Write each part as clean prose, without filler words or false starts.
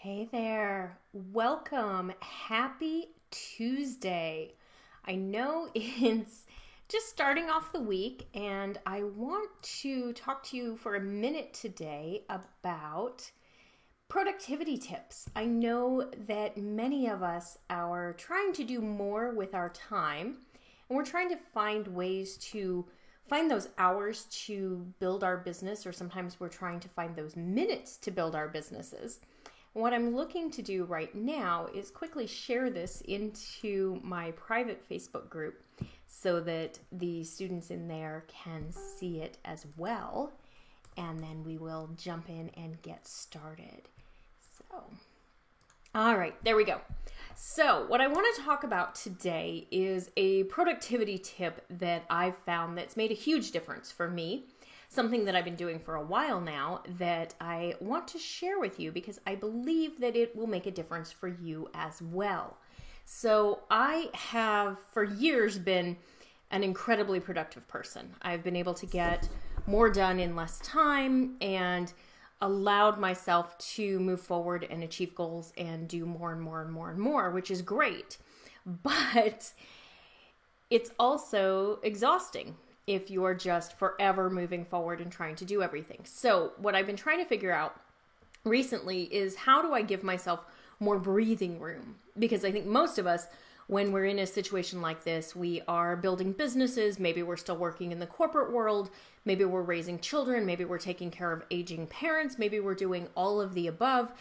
Hey there, welcome. Happy Tuesday. I know it's just starting off the week, and I want to talk to you for a minute today about productivity tips. I know that many of us are trying to do more with our time, and we're trying to find ways to find those hours to build our business, or sometimes we're trying to find those minutes to build our businesses. What I'm looking to do right now is quickly share this into my private Facebook group so that the students in there can see it as well. And then we will jump in and get started. All right, there we go. So what I want to talk about today is a productivity tip that I've found that's made a huge difference for me. Something that I've been doing for a while now that I want to share with you because I believe that it will make a difference for you as well. So I have for years been an incredibly productive person. I've been able to get more done in less time and allowed myself to move forward and achieve goals and do more and more and more and more, which is great. But it's also exhausting if you're just forever moving forward and trying to do everything. So what I've been trying to figure out recently is how do I give myself more breathing room? Because I think most of us, when we're in a situation like this, we are building businesses, maybe we're still working in the corporate world, maybe we're raising children, maybe we're taking care of aging parents, maybe we're doing all of the above,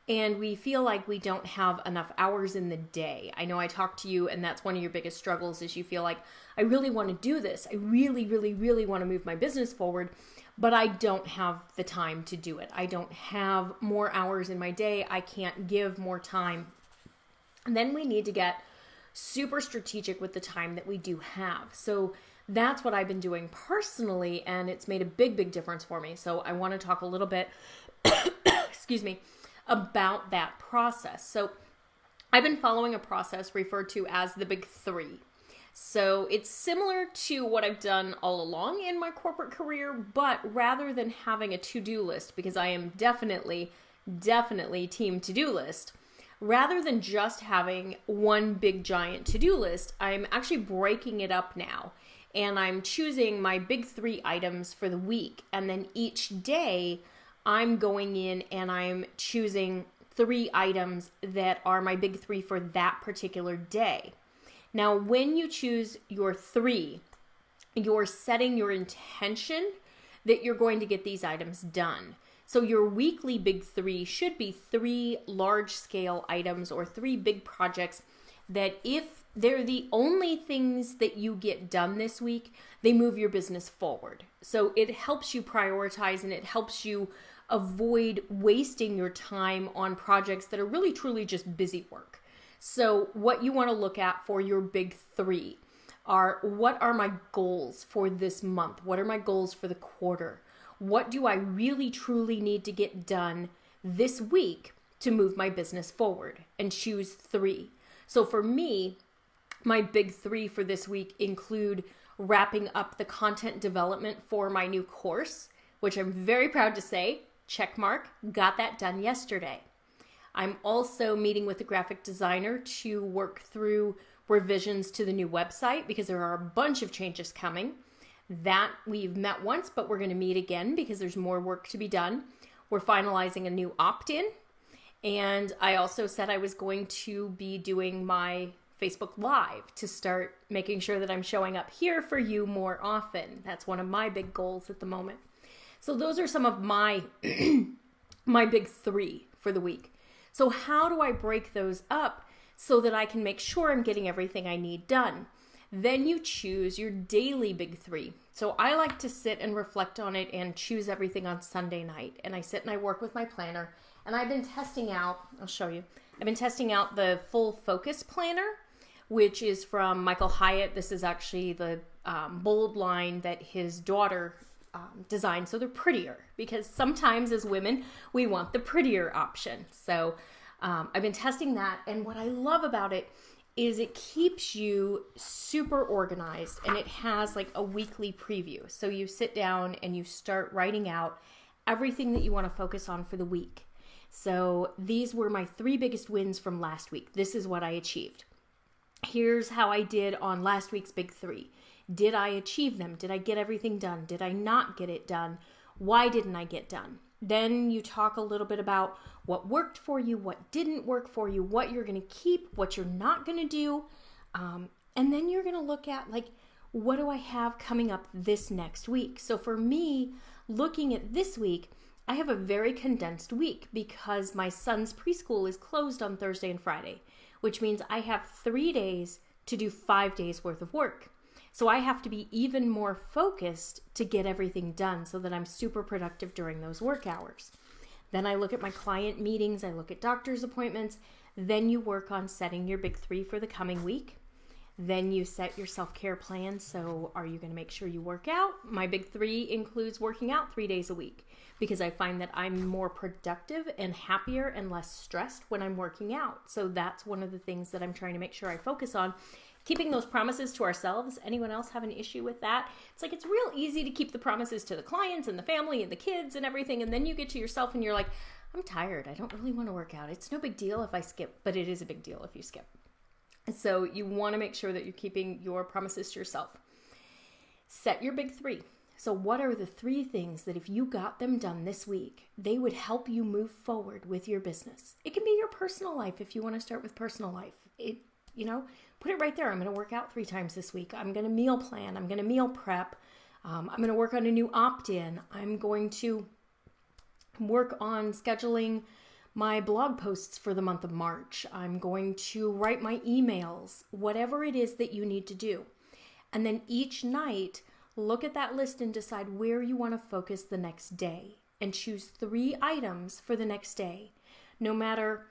and we feel like we don't have enough hours in the day. I know I talk to you, and that's one of your biggest struggles is you feel like, I really want to do this. I really, really, really want to move my business forward, but I don't have the time to do it. I don't have more hours in my day. I can't give more time. And then we need to get super strategic with the time that we do have. So that's what I've been doing personally, and it's made a big, big difference for me. So I want to talk a little bit, excuse me, about that process. So I've been following a process referred to as the Big Three. So it's similar to what I've done all along in my corporate career, but rather than having a to-do list, because I am definitely team to-do list, rather than just having one big giant to-do list, I'm actually breaking it up now. And I'm choosing my big three items for the week. And then each day I'm going in and I'm choosing 3 items that are my big 3 for that particular day. Now, when you choose your 3, you're setting your intention that you're going to get these items done. So your weekly big 3 should be 3 large scale items or 3 big projects that if they're the only things that you get done this week, they move your business forward. So it helps you prioritize and it helps you avoid wasting your time on projects that are really truly just busy work. So what you want to look at for your big 3 are, what are my goals for this month? What are my goals for the quarter? What do I really truly need to get done this week to move my business forward? And choose 3. So for me, my big 3 for this week include wrapping up the content development for my new course, which I'm very proud to say, check mark, got that done yesterday. I'm also meeting with the graphic designer to work through revisions to the new website because there are a bunch of changes coming. That we've met once, but we're going to meet again because there's more work to be done. We're finalizing a new opt-in. And I also said I was going to be doing my Facebook Live to start making sure that I'm showing up here for you more often. That's one of my big goals at the moment. So those are some of my my big 3 for the week. So how do I break those up so that I can make sure I'm getting everything I need done? Then you choose your daily big 3. So I like to sit and reflect on it and choose everything on Sunday night. And I sit and I work with my planner. And I've been testing out, I'll show you, I've been testing out the Full Focus Planner, which is from Michael Hyatt. This is actually the bold line that his daughter designed. So they're prettier because sometimes as women, we want the prettier option. So I've been testing that. And what I love about it is it keeps you super organized, and it has like a weekly preview. So you sit down and you start writing out everything that you want to focus on for the week. So these were my 3 biggest wins from last week. This is what I achieved. Here's how I did on last week's big 3. Did I achieve them? Did I get everything done? Did I not get it done? Why didn't I get done? Then you talk a little bit about what worked for you, what didn't work for you, what you're going to keep, what you're not going to do. And then you're going to look at, like, what do I have coming up this next week? So for me, looking at this week, I have a very condensed week because my son's preschool is closed on Thursday and Friday, which means I have 3 days to do 5 days worth of work. So I have to be even more focused to get everything done so that I'm super productive during those work hours. Then I look at my client meetings, I look at doctor's appointments, then you work on setting your big 3 for the coming week. Then you set your self-care plan. So are you going to make sure you work out? My big 3 includes working out 3 days a week because I find that I'm more productive and happier and less stressed when I'm working out. So that's one of the things that I'm trying to make sure I focus on. Keeping those promises to ourselves. Anyone else have an issue with that? It's like, it's real easy to keep the promises to the clients and the family and the kids and everything. And then you get to yourself and you're like, I'm tired. I don't really want to work out. It's no big deal if I skip, but it is a big deal if you skip. So you want to make sure that you're keeping your promises to yourself. Set your big 3. So what are the 3 things that if you got them done this week, they would help you move forward with your business? It can be your personal life if you want to start with personal life. Put it right there. I'm going to work out 3 times this week. I'm going to meal plan. I'm going to meal prep. I'm going to work on a new opt-in. I'm going to work on scheduling my blog posts for the month of March. I'm going to write my emails, whatever it is that you need to do. And then each night, look at that list and decide where you want to focus the next day and choose 3 items for the next day. No matter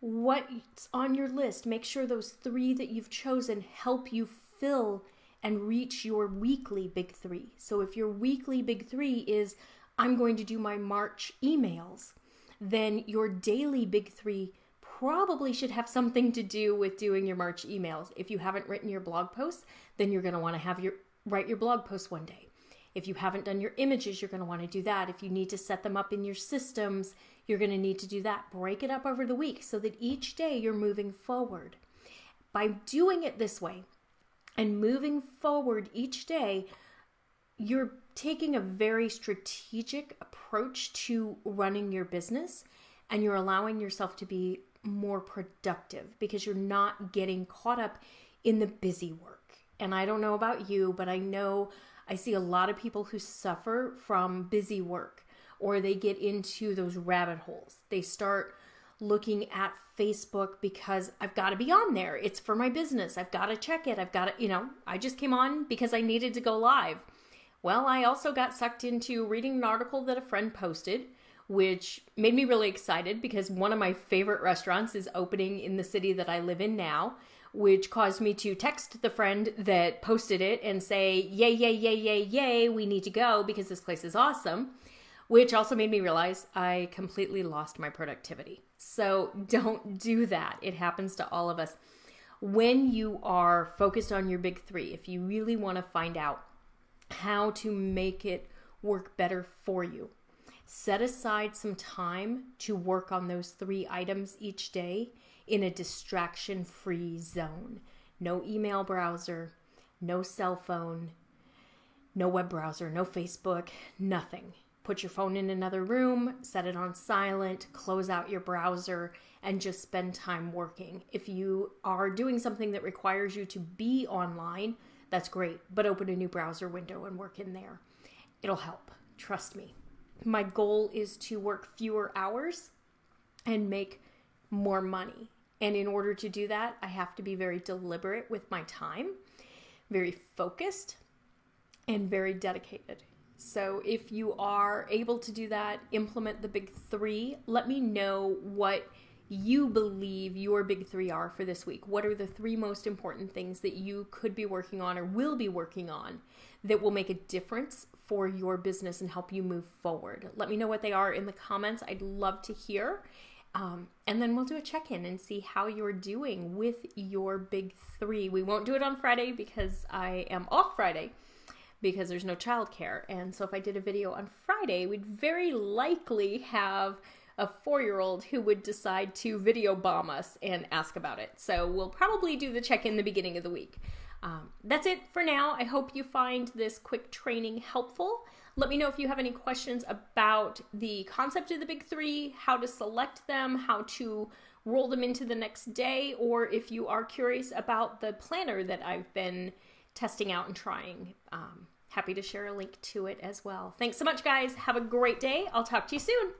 what's on your list, make sure those 3 that you've chosen help you fill and reach your weekly big 3. So if your weekly big 3 is, I'm going to do my March emails, then your daily big 3 probably should have something to do with doing your March emails. If you haven't written your blog posts, then you're going to want to write your blog post one day. If you haven't done your images, you're going to want to do that. If you need to set them up in your systems, you're going to need to do that. Break it up over the week so that each day you're moving forward. By doing it this way and moving forward each day, you're taking a very strategic approach to running your business, and you're allowing yourself to be more productive because you're not getting caught up in the busy work. And I don't know about you, but I know I see a lot of people who suffer from busy work, or they get into those rabbit holes. They start looking at Facebook because I've got to be on there. It's for my business. I've got to check it. I just came on because I needed to go live. Well, I also got sucked into reading an article that a friend posted, which made me really excited because one of my favorite restaurants is opening in the city that I live in now, which caused me to text the friend that posted it and say, yay, yay, yay, yay, yay, we need to go because this place is awesome, which also made me realize I completely lost my productivity. So don't do that. It happens to all of us. When you are focused on your big 3, if you really want to find out how to make it work better for you, set aside some time to work on those 3 items each day in a distraction-free zone. No email browser, no cell phone, no web browser, no Facebook, nothing. Put your phone in another room, set it on silent, close out your browser, and just spend time working. If you are doing something that requires you to be online, that's great, but open a new browser window and work in there. It'll help, trust me. My goal is to work fewer hours and make more money. And in order to do that, I have to be very deliberate with my time, very focused, and very dedicated. So if you are able to do that, implement the big 3. Let me know what you believe your big 3 are for this week. What are the 3 most important things that you could be working on or will be working on that will make a difference for your business and help you move forward? Let me know what they are in the comments. I'd love to hear. And then we'll do a check-in and see how you're doing with your big 3. We won't do it on Friday because I am off Friday because there's no childcare. And so if I did a video on Friday, we'd very likely have a 4-year-old who would decide to video bomb us and ask about it. So we'll probably do the check-in the beginning of the week. That's it for now. I hope you find this quick training helpful. Let me know if you have any questions about the concept of the big three, how to select them, how to roll them into the next day, or if you are curious about the planner that I've been testing out and trying. Happy to share a link to it as well. Thanks so much, guys. Have a great day. I'll talk to you soon.